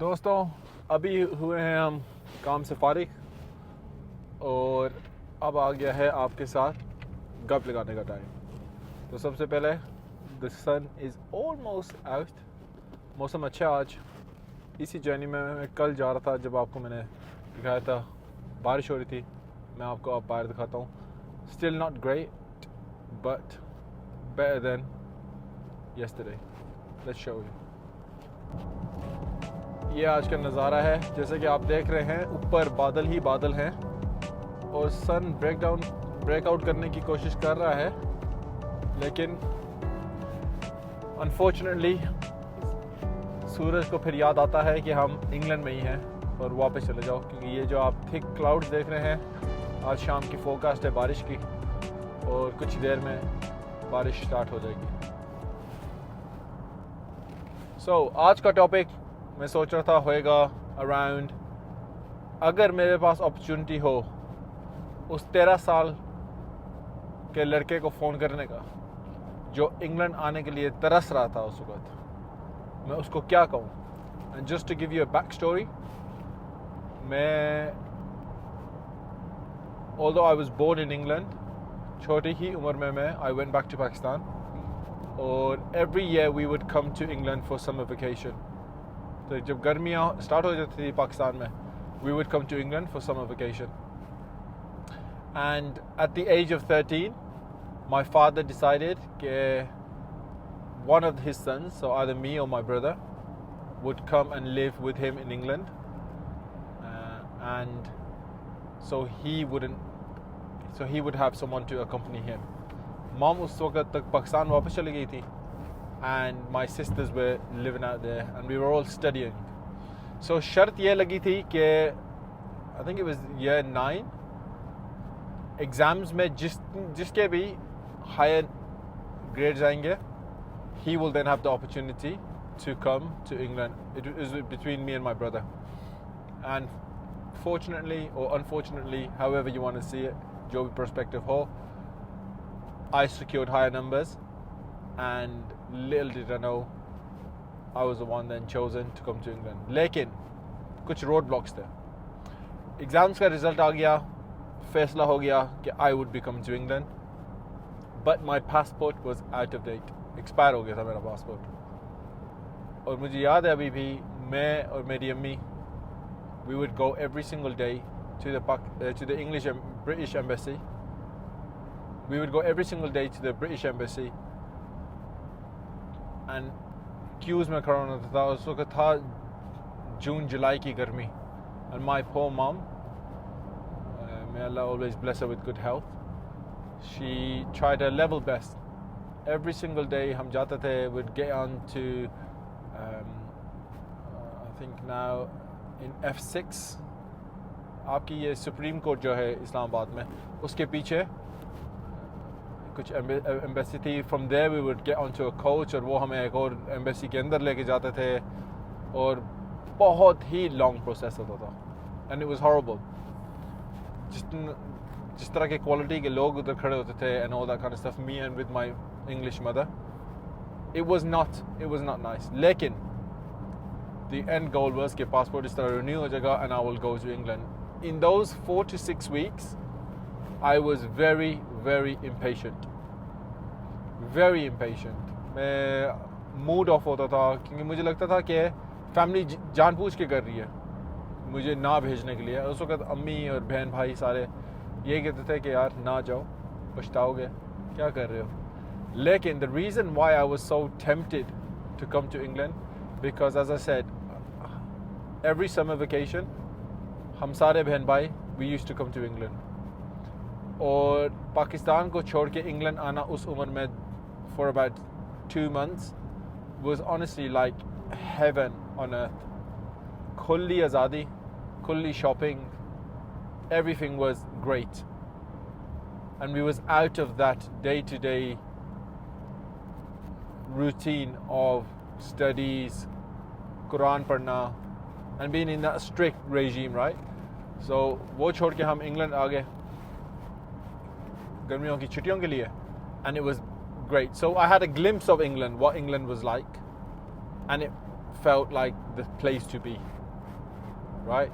दोस्तों अभी हुए हैं हम काम से फारिग और अब आ गया है आपके साथ गप लगाने का टाइम। तो सबसे पहले the sun is almost out, मौसम अच्छा आज। इसी जर्नी में मैं कल जा रहा था जब आपको मैंने दिखाया था बारिश हो रही थी। मैं आपको अब बाहर दिखाता हूँ। Still not great but better than yesterday. Let's show you. ये आज का नज़ारा है। जैसे कि आप देख रहे हैं ऊपर बादल ही बादल हैं और सन ब्रेकआउट करने की कोशिश कर रहा है, लेकिन अनफॉर्चुनेटली सूरज को फिर याद आता है कि हम इंग्लैंड में ही हैं और वापस चले जाओ, क्योंकि ये जो आप थिक क्लाउड्स देख रहे हैं आज शाम की फोरकास्ट है बारिश की और कुछ देर में बारिश स्टार्ट हो जाएगी। आज का टॉपिक मैं सोच रहा था होएगा अराउंड, अगर मेरे पास अपॉर्चुनिटी हो उस 13 साल के लड़के को फ़ोन करने का जो इंग्लैंड आने के लिए तरस रहा था उस वक्त, मैं उसको क्या कहूँ। And just to give you a back story, मैं although I was born in England, छोटी ही उम्र में मैं I went back to Pakistan और every year we would come to England for summer vacation. तो जब गर्मियाँ स्टार्ट हो जाती थी पाकिस्तान में, we would come to England for summer vacation. And at the age of 13 my father decided कि one of his sons, so either me or my brother, would come and live with him in England, and so he would have someone to accompany him. Mom उस वक्त तक पाकिस्तान वापस चली गई थी, and my sisters were living out there, and we were all studying. So शर्त ये लगी थी कि I think it was year 9 exams में जिसके भी हायर ग्रेड्स आएंगे, he will then have the opportunity to come to England. It is between me and my brother. And fortunately or unfortunately, however you want to see it, जो भी perspective हो, I secured higher numbers, and little did I know I was the one then chosen to come to England. लेकिन कुछ road blocks थे। Exams का result आ गया, फैसला हो गया कि I would be coming to England, but my passport was out of date. Expire हो गया था मेरा पासपोर्ट। और मुझे याद है अभी भी, मैं और मेरी अम्मी we would go every single day to the English British embassy. We would go every single day to the British embassy and queues में खड़ा होना था। उस वक्त था जून जुलाई की गर्मी, and my poor mom, may Allah always bless her with good health, she tried her level best. Every single day हम जाते थे, would get on to I think now in F6, आपकी ये सुप्रीम कोर्ट जो है इस्लामाबाद में, उसके पीछे कुछ एम्बेसी थी। From there we would get on to a coach और वो हमें एक और एम्बेसी के अंदर लेके जाते थे और बहुत ही लॉन्ग प्रोसेस होता था, and it was horrible. जिस तरह के क्वालिटी के लोग उधर खड़े होते थे and all that kind of stuff, me and with my English mother, it was not nice. लेकिन the end goal was कि passport इस तरह renew हो जाएगा and I will go to England. In those 4 to 6 weeks I was very very impatient. मैं mood off होता था क्योंकि मुझे लगता था कि फैमिली जानबूझ के कर रही है मुझे ना भेजने के लिए। उस वक्त अम्मी और बहन भाई सारे ये कहते थे कि यार ना जाओ, पछताओगे, क्या कर रहे हो। लेकिन the reason why I was so tempted to come to England, because as I said, every summer vacation हम सारे बहन भाई we used to come to England, और पाकिस्तान को छोड़ के इंग्लैंड आना उस उम्र में for about 2 months was honestly like heaven on earth. खुली आज़ादी, खुली shopping, everything was great, and we was out of that day-to-day routine of studies, Quran padna, and being in that strict regime, right? So वो छोड़ के हम England आ गए गर्मियों की छुट्टियों के लिए, and it was great. So I had a glimpse of England, what England was like, and it felt like the place to be, right?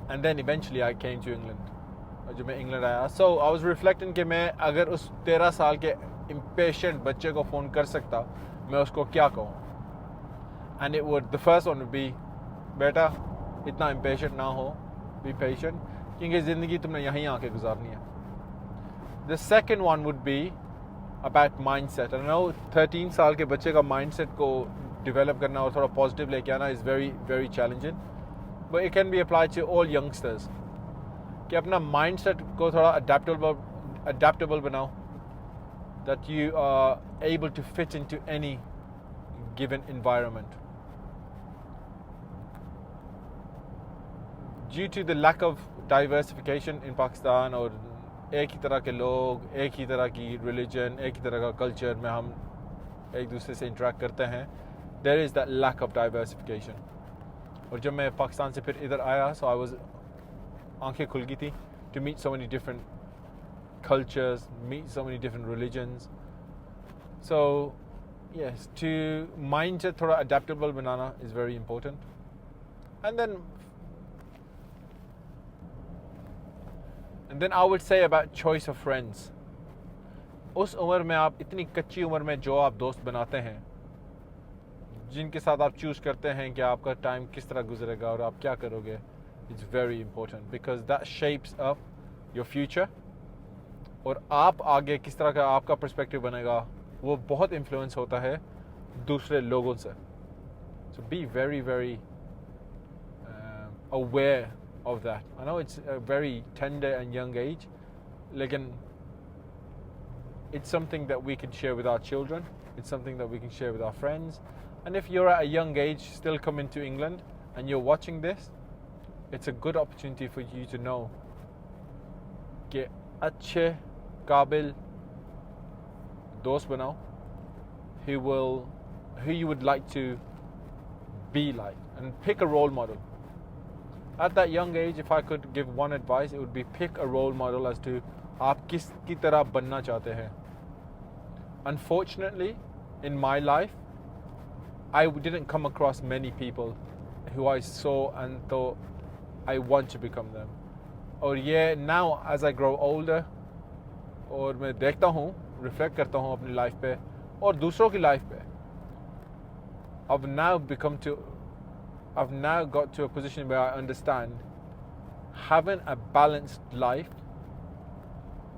And then eventually I came to England. और जब मैं England आया, so I was reflecting कि मैं अगर उस 13 साल के impatient बच्चे को फ़ोन कर सकता, मैं उसको क्या कहूँ? And it would, the first one would be, बेटा इतना impatient ना हो, be patient, क्योंकि ज़िंदगी तुमने यहीं आके गुजारनी है. The second one would be about mindset. I know 13 साल के बच्चे का mindset को develop करना और थोड़ा positive लेके आना is very very challenging, but it can be applied to all youngsters. कि अपना mindset को थोड़ा adaptable बनाओ, that you are able to fit into any given environment. Due to the lack of diversification in Pakistan और एक ही तरह के लोग, एक ही तरह की religion, एक ही तरह का culture में हम एक दूसरे से interact करते हैं, there is that lack of diversification. और जब मैं पाकिस्तान से फिर इधर आया, so I was, आंखें खुल गई थी to meet so many different cultures, meet so many different religions. So yes, to mindset थोड़ा adaptable banana is very important. And then I would say about choice of friends. उस उम्र में आप, इतनी कच्ची उम्र में जो आप दोस्त बनाते हैं, जिनके साथ आप चूज़ करते हैं कि आपका टाइम किस तरह गुजरेगा और आप क्या करोगे, it's very important because that shapes up your future. और आप आगे किस तरह का आपका पर्सपेक्टिव बनेगा, वो बहुत इन्फ्लुएंस होता है दूसरे लोगों से. So be very very aware of that. I know it's a very tender and young age, लेकिन it's something that we can share with our children. It's something that we can share with our friends. And if you're at a young age still coming to England and you're watching this, it's a good opportunity for you to know कि अच्छे काबिल दोस्त बनाओ who you would like to be like, and pick a role model. At that young age, if I could give one advice, it would be pick a role model as to आप किस की तरह बनना चाहते हैं. Unfortunately, in my life, I didn't come across many people who I saw and thought I want to become them. और ये now as I grow older, और मैं देखता हूँ, reflect करता हूँ अपनी life पे और दूसरों की life पे, I've now got to a position where I understand having a balanced life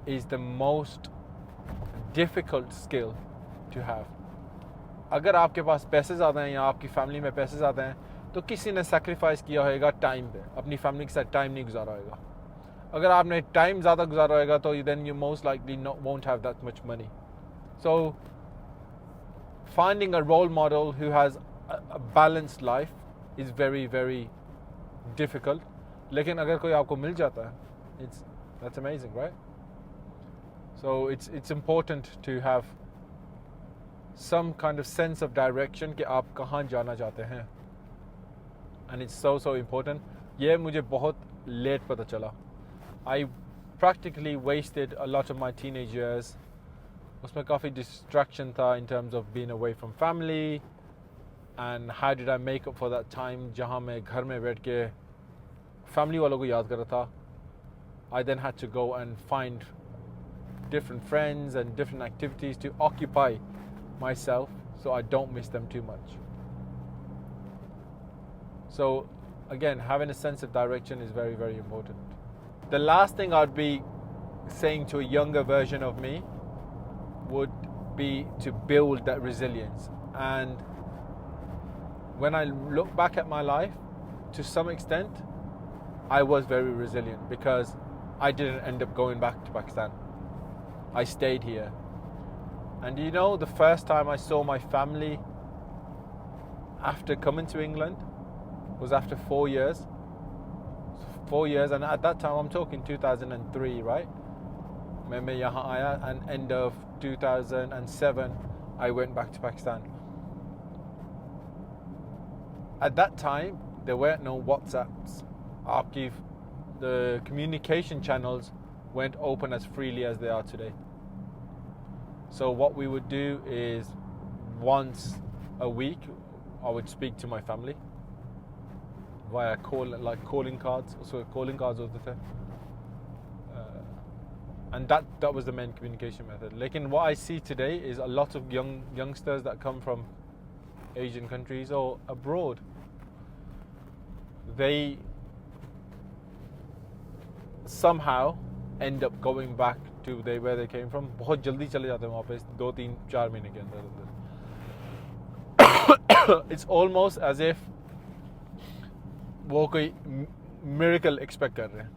is the most difficult skill to have. अगर आपके पास पैसे ज़्यादा हैं या आपकी फैमिली में पैसे ज़्यादा हैं, तो किसी ने सैक्रिफाइस किया होगा टाइम पे, अपनी फैमिली के साथ टाइम नहीं गुजारा होगा. अगर आपने टाइम ज़्यादा गुजारा होगा तो then you most likely won't have that much money. So finding a role model who has a balanced life is very very difficult. लेकिन अगर कोई आपको मिल जाता है, that's amazing, right? So it's important to have some kind of sense of direction कि आप कहाँ जाना चाहते हैं. And it's so important. ये मुझे बहुत late पता चला. I practically wasted a lot of my teenage years. उसमें काफ़ी distraction था in terms of being away from family, and how did I make up for that time जहाँ मैं घर में बैठ के family वालों को याद कर रहा था. I then had to go and find different friends and different activities to occupy myself so I don't miss them too much. So again, having a sense of direction is very very important. The last thing I'd be saying to a younger version of me would be to build that resilience. And when I look back at my life, to some extent I was very resilient because I didn't end up going back to Pakistan. I stayed here. And you know, the first time I saw my family after coming to England was after 4 years. 4 years, and at that time I'm talking 2003, right? मैं यहाँ आया, and end of 2007 I went back to Pakistan. At that time there weren't no WhatsApps. The communication channels weren't open as freely as they are today. So what we would do is once a week I would speak to my family via calling cards. So calling cards होते थे. And that was the main communication method. Lekin what I see today is a lot of youngsters that come from Asian countries or abroad. They somehow end up going back to where they came from. बहुत जल्दी चले जाते हैं वापस 2-3-4 महीने के अंदर. It's almost as if वो कोई miracle expect कर रहे हैं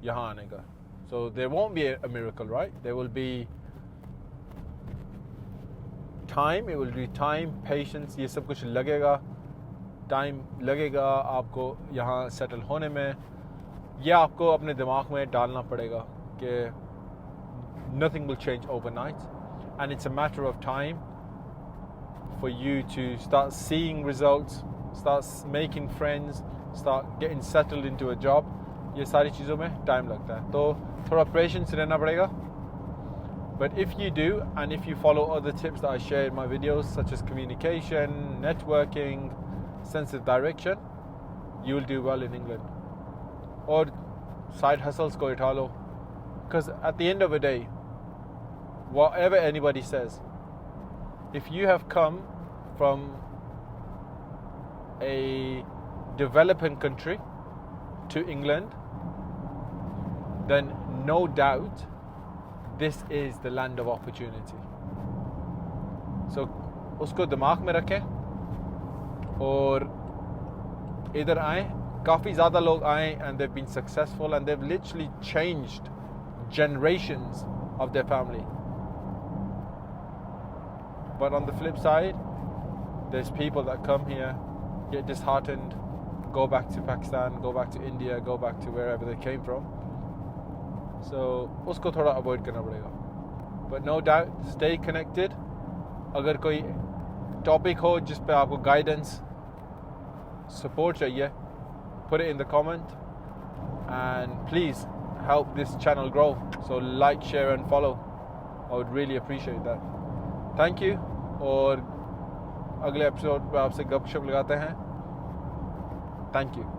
यहाँ आने का. So there won't be a miracle, right? There will be time. It will be time, patience. ये सब कुछ लगेगा. Time लगेगा आपको यहाँ settle होने में. ये आपको अपने दिमाग में डालना पड़ेगा कि nothing will change overnight, and it's a matter of time for you to start seeing results, start making friends, start getting settled into a job. ये सारी चीज़ों में टाइम लगता है, तो थोड़ा पेशेंस रहना पड़ेगा. But if you do, and if you follow other tips that I share in my videos, such as communication, networking, sense of direction, you will do well in England. Or side hustles को उठा लो, because at the end of the day, whatever anybody says, if you have come from a developing country to England, then no doubt this is the land of opportunity. So उसको दिमाग में रखें और इधर आए. काफ़ी ज़्यादा लोग आए and they've been successful and they've literally changed generations of their family. But on the flip side, there's people that come here, get disheartened, go back to Pakistan, go back to India, go back to wherever they came from. So उसको थोड़ा avoid करना पड़ेगा. But no doubt, stay connected. अगर कोई topic हो जिस पे आपको guidance, support चाहिए, put it in the comment, and please help this channel grow. So like, share and follow. I would really appreciate that. Thank you. और अगले episode पे आपसे गपशप लगाते हैं. Thank you.